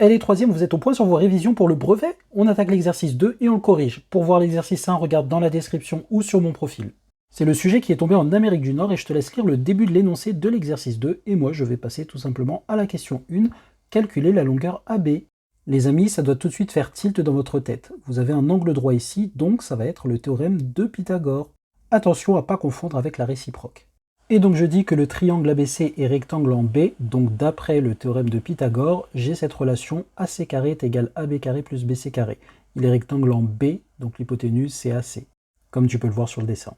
Et les troisièmes, vous êtes au point sur vos révisions pour le brevet? On attaque l'exercice 2 et on le corrige. Pour voir l'exercice 1, regarde dans la description ou sur mon profil. C'est le sujet qui est tombé en Amérique du Nord et je te laisse lire le début de l'énoncé de l'exercice 2 et moi je vais passer tout simplement à la question 1, calculer la longueur AB. Les amis, ça doit tout de suite faire tilt dans votre tête. Vous avez un angle droit ici, donc ça va être le théorème de Pythagore. Attention à ne pas confondre avec la réciproque. Et donc je dis que le triangle ABC est rectangle en B, donc d'après le théorème de Pythagore, j'ai cette relation AC carré est égal à AB carré plus BC carré. Il est rectangle en B, donc l'hypoténuse c'est AC, comme tu peux le voir sur le dessin.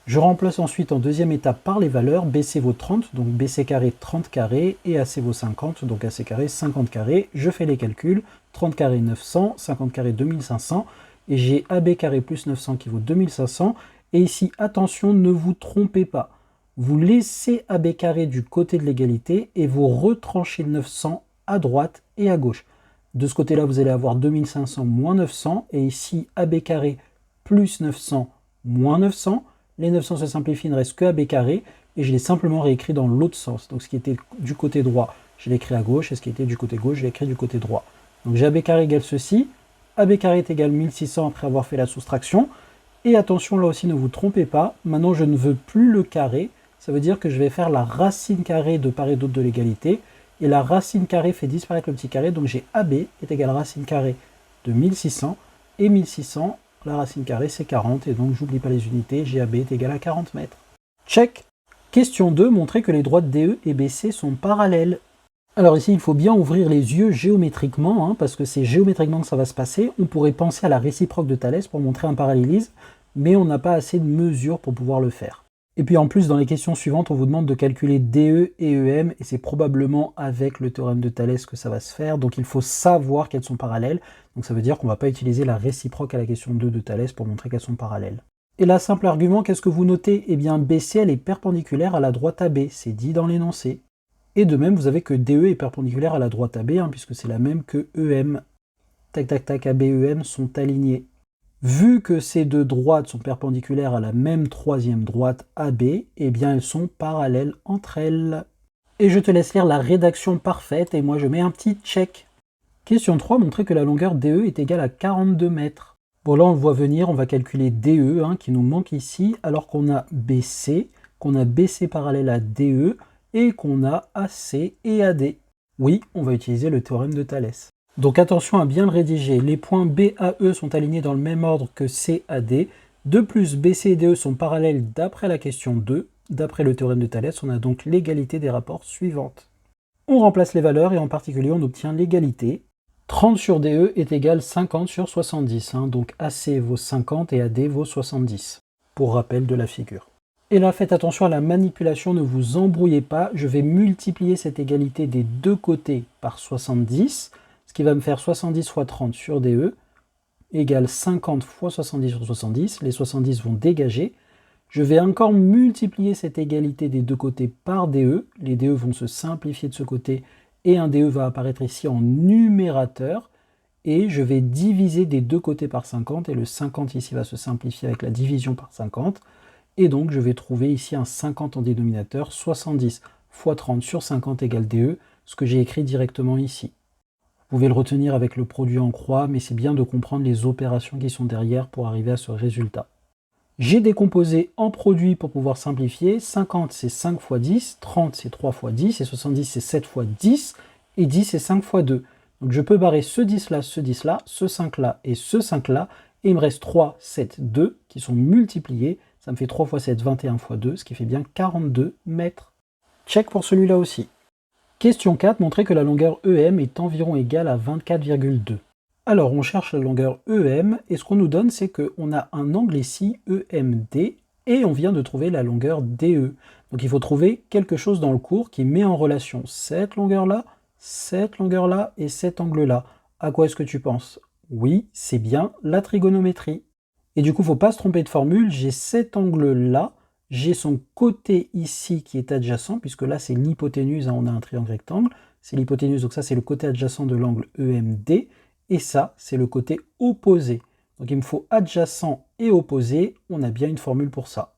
Je remplace ensuite en deuxième étape par les valeurs, BC vaut 30, donc BC carré 30 carré, et AC vaut 50, donc AC carré 50 carré. Je fais les calculs, 30 carré 900, 50 carré 2500, et j'ai AB carré plus 900 qui vaut 2500, et ici, attention, ne vous trompez pas. Vous laissez AB carré du côté de l'égalité et vous retranchez le 900 à droite et à gauche. De ce côté-là, vous allez avoir 2500 moins 900, et ici, AB carré plus 900 moins 900. Les 900 se simplifient, il ne reste que AB carré, et je l'ai simplement réécrit dans l'autre sens. Donc ce qui était du côté droit, je l'ai écrit à gauche, et ce qui était du côté gauche, je l'ai écrit du côté droit. Donc j'ai AB carré égale ceci, AB carré est égal 1600 après avoir fait la soustraction, et attention, là aussi, ne vous trompez pas, maintenant je ne veux plus le carré, ça veut dire que je vais faire la racine carrée de part et d'autre de l'égalité, et la racine carrée fait disparaître le petit carré, donc j'ai AB est égal à racine carrée de 1600, et 1600, la racine carrée c'est 40, et donc j'oublie pas les unités, GAB est égal à 40 mètres. Check. Question 2, montrer que les droites DE et BC sont parallèles. Alors ici, il faut bien ouvrir les yeux géométriquement, parce que c'est géométriquement que ça va se passer. On pourrait penser à la réciproque de Thalès pour montrer un parallélisme, mais on n'a pas assez de mesures pour pouvoir le faire. Et puis en plus, dans les questions suivantes, on vous demande de calculer DE et EM, et c'est probablement avec le théorème de Thalès que ça va se faire, donc il faut savoir qu'elles sont parallèles, donc ça veut dire qu'on ne va pas utiliser la réciproque à la question 2 de Thalès pour montrer qu'elles sont parallèles. Et là, simple argument, qu'est-ce que vous notez? Eh bien, BC, elle est perpendiculaire à la droite AB, c'est dit dans l'énoncé. Et de même, vous avez que DE est perpendiculaire à la droite AB, puisque c'est la même que EM. Tac, tac, tac, AB et EM sont alignés. Vu que ces deux droites sont perpendiculaires à la même troisième droite AB, eh bien elles sont parallèles entre elles. Et je te laisse lire la rédaction parfaite et moi je mets un petit check. Question 3, montrer que la longueur DE est égale à 42 mètres. Bon là on le voit venir, on va calculer DE qui nous manque ici, alors qu'on a BC parallèle à DE et qu'on a AC et AD. Oui, on va utiliser le théorème de Thalès. Donc attention à bien le rédiger, les points B, A, E sont alignés dans le même ordre que C, A, D. De plus, BC et DE sont parallèles d'après la question 2. D'après le théorème de Thalès, on a donc l'égalité des rapports suivantes. On remplace les valeurs et en particulier on obtient l'égalité. 30 sur DE est égal 50 sur 70, donc AC vaut 50 et AD vaut 70, pour rappel de la figure. Et là, faites attention à la manipulation, ne vous embrouillez pas, je vais multiplier cette égalité des deux côtés par 70, ce qui va me faire 70 fois 30 sur DE, égale 50 fois 70 sur 70, les 70 vont dégager. Je vais encore multiplier cette égalité des deux côtés par DE, les DE vont se simplifier de ce côté, et un DE va apparaître ici en numérateur, et je vais diviser des deux côtés par 50, et le 50 ici va se simplifier avec la division par 50, et donc je vais trouver ici un 50 en dénominateur, 70 fois 30 sur 50 égale DE, ce que j'ai écrit directement ici. Vous pouvez le retenir avec le produit en croix, mais c'est bien de comprendre les opérations qui sont derrière pour arriver à ce résultat. J'ai décomposé en produit pour pouvoir simplifier. 50 c'est 5 fois 10, 30 c'est 3 fois 10, et 70 c'est 7 fois 10, et 10 c'est 5 fois 2. Donc je peux barrer ce 10 là, ce 10 là, ce 5 là et ce 5 là, et il me reste 3, 7, 2 qui sont multipliés. Ça me fait 3 fois 7, 21 fois 2, ce qui fait bien 42 mètres. Check pour celui-là aussi. Question 4, montrer que la longueur EM est environ égale à 24,2. Alors on cherche la longueur EM, et ce qu'on nous donne c'est qu'on a un angle ici, EMD, et on vient de trouver la longueur DE. Donc il faut trouver quelque chose dans le cours qui met en relation cette longueur-là et cet angle-là. À quoi est-ce que tu penses? Oui, c'est bien la trigonométrie. Et du coup, il ne faut pas se tromper de formule, j'ai cet angle-là, j'ai son côté ici qui est adjacent, puisque là c'est l'hypoténuse, on a un triangle rectangle, c'est l'hypoténuse, donc ça c'est le côté adjacent de l'angle EMD, et ça c'est le côté opposé. Donc il me faut adjacent et opposé, on a bien une formule pour ça.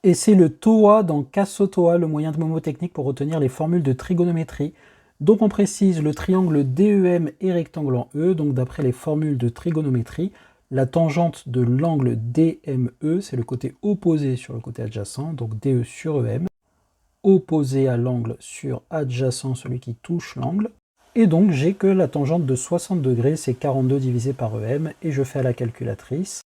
Et c'est le TOA dans Casso-TOA, le moyen de mnémotechnique pour retenir les formules de trigonométrie. Donc on précise le triangle DEM est rectangle en E, donc d'après les formules de trigonométrie, la tangente de l'angle DME, c'est le côté opposé sur le côté adjacent, donc DE sur EM, opposé à l'angle sur adjacent, celui qui touche l'angle. Et donc j'ai que la tangente de 60 degrés, c'est 42 divisé par EM, et je fais à la calculatrice.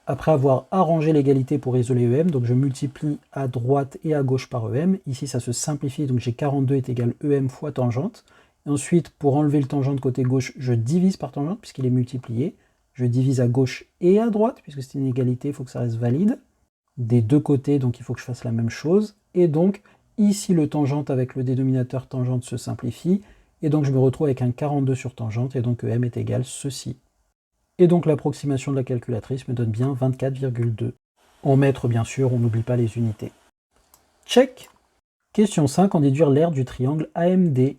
Après avoir arrangé l'égalité pour isoler EM, donc je multiplie à droite et à gauche par EM. Ici, ça se simplifie, donc j'ai 42 est égal EM fois tangente. Et ensuite, pour enlever le tangente côté gauche, je divise par tangente, puisqu'il est multiplié. Je divise à gauche et à droite, puisque c'est une égalité, il faut que ça reste valide. Des deux côtés, donc il faut que je fasse la même chose. Et donc, ici, le tangente avec le dénominateur tangente se simplifie. Et donc, je me retrouve avec un 42 sur tangente, et donc EM est égal ceci. Et donc l'approximation de la calculatrice me donne bien 24,2. En mètres, bien sûr, on n'oublie pas les unités. Check. Question 5, en déduire l'aire du triangle AMD.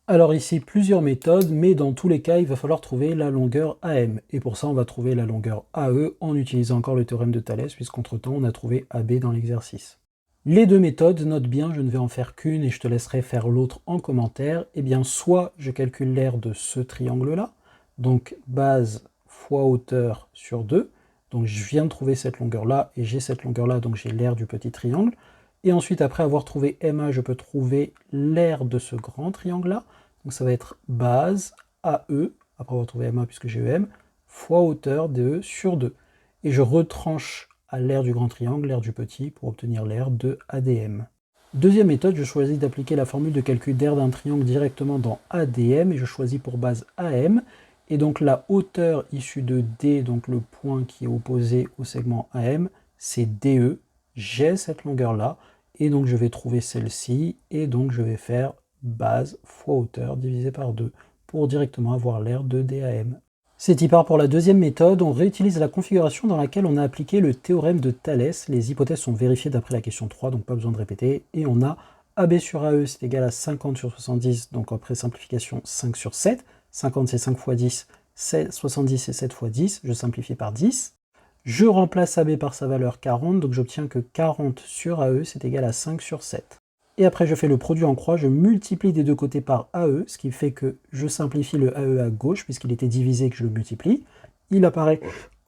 Alors ici, plusieurs méthodes, mais dans tous les cas, il va falloir trouver la longueur AM. Et pour ça, on va trouver la longueur AE en utilisant encore le théorème de Thalès, puisqu'entre-temps, on a trouvé AB dans l'exercice. Les deux méthodes, note bien, je ne vais en faire qu'une et je te laisserai faire l'autre en commentaire. Eh bien, soit je calcule l'aire de ce triangle-là, donc base fois hauteur sur 2. Donc je viens de trouver cette longueur-là, et j'ai cette longueur-là, donc j'ai l'aire du petit triangle. Et ensuite, après avoir trouvé MA, je peux trouver l'aire de ce grand triangle-là. Donc ça va être base AE, après avoir trouvé MA puisque j'ai EM, fois hauteur DE sur 2. Et je retranche à l'aire du grand triangle, l'aire du petit, pour obtenir l'aire de ADM. Deuxième méthode, je choisis d'appliquer la formule de calcul d'aire d'un triangle directement dans ADM, et je choisis pour base AM. Et donc la hauteur issue de D, donc le point qui est opposé au segment AM, c'est DE. J'ai cette longueur-là, et donc je vais trouver celle-ci, et donc je vais faire base fois hauteur divisé par 2, pour directement avoir l'aire de DAM. C'est y part pour la deuxième méthode, on réutilise la configuration dans laquelle on a appliqué le théorème de Thalès. Les hypothèses sont vérifiées d'après la question 3, donc pas besoin de répéter, et on a AB sur AE, c'est égal à 50 sur 70, donc après simplification 5 sur 7, 50 c'est 5 fois 10, 70 c'est 7 fois 10, je simplifie par 10. Je remplace AB par sa valeur 40, donc j'obtiens que 40 sur AE c'est égal à 5 sur 7. Et après je fais le produit en croix, je multiplie des deux côtés par AE, ce qui fait que je simplifie le AE à gauche, puisqu'il était divisé et que je le multiplie. Il apparaît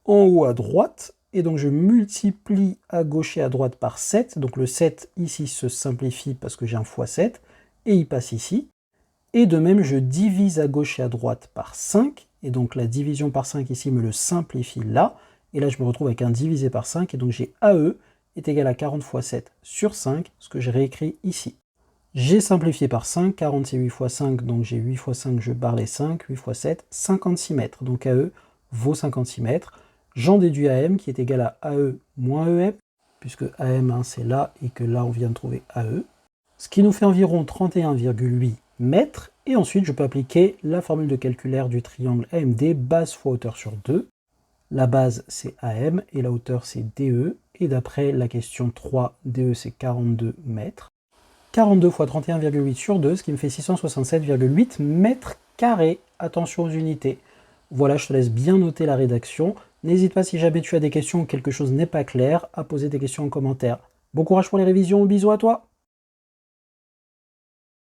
en haut à droite, et donc je multiplie à gauche et à droite par 7, donc le 7 ici se simplifie parce que j'ai un fois 7, et il passe ici. Et de même, je divise à gauche et à droite par 5, et donc la division par 5 ici me le simplifie là, et là je me retrouve avec un divisé par 5, et donc j'ai AE est égal à 40 fois 7 sur 5, ce que j'ai réécrit ici. J'ai simplifié par 5, 40 c'est 8 fois 5, donc j'ai 8 fois 5, je barre les 5, 8 fois 7, 56 mètres, donc AE vaut 56 mètres. J'en déduis AM qui est égal à AE moins EM, puisque AM c'est là, et que là on vient de trouver AE, ce qui nous fait environ 31,8 mètres, et ensuite je peux appliquer la formule de calculaire du triangle AMD, base fois hauteur sur 2. La base c'est AM, et la hauteur c'est DE, et d'après la question 3, DE c'est 42 mètres. 42 fois 31,8 sur 2, ce qui me fait 667,8 mètres carrés. Attention aux unités. Voilà, je te laisse bien noter la rédaction. N'hésite pas si jamais tu as des questions ou quelque chose n'est pas clair, à poser des questions en commentaire. Bon courage pour les révisions, bisous à toi!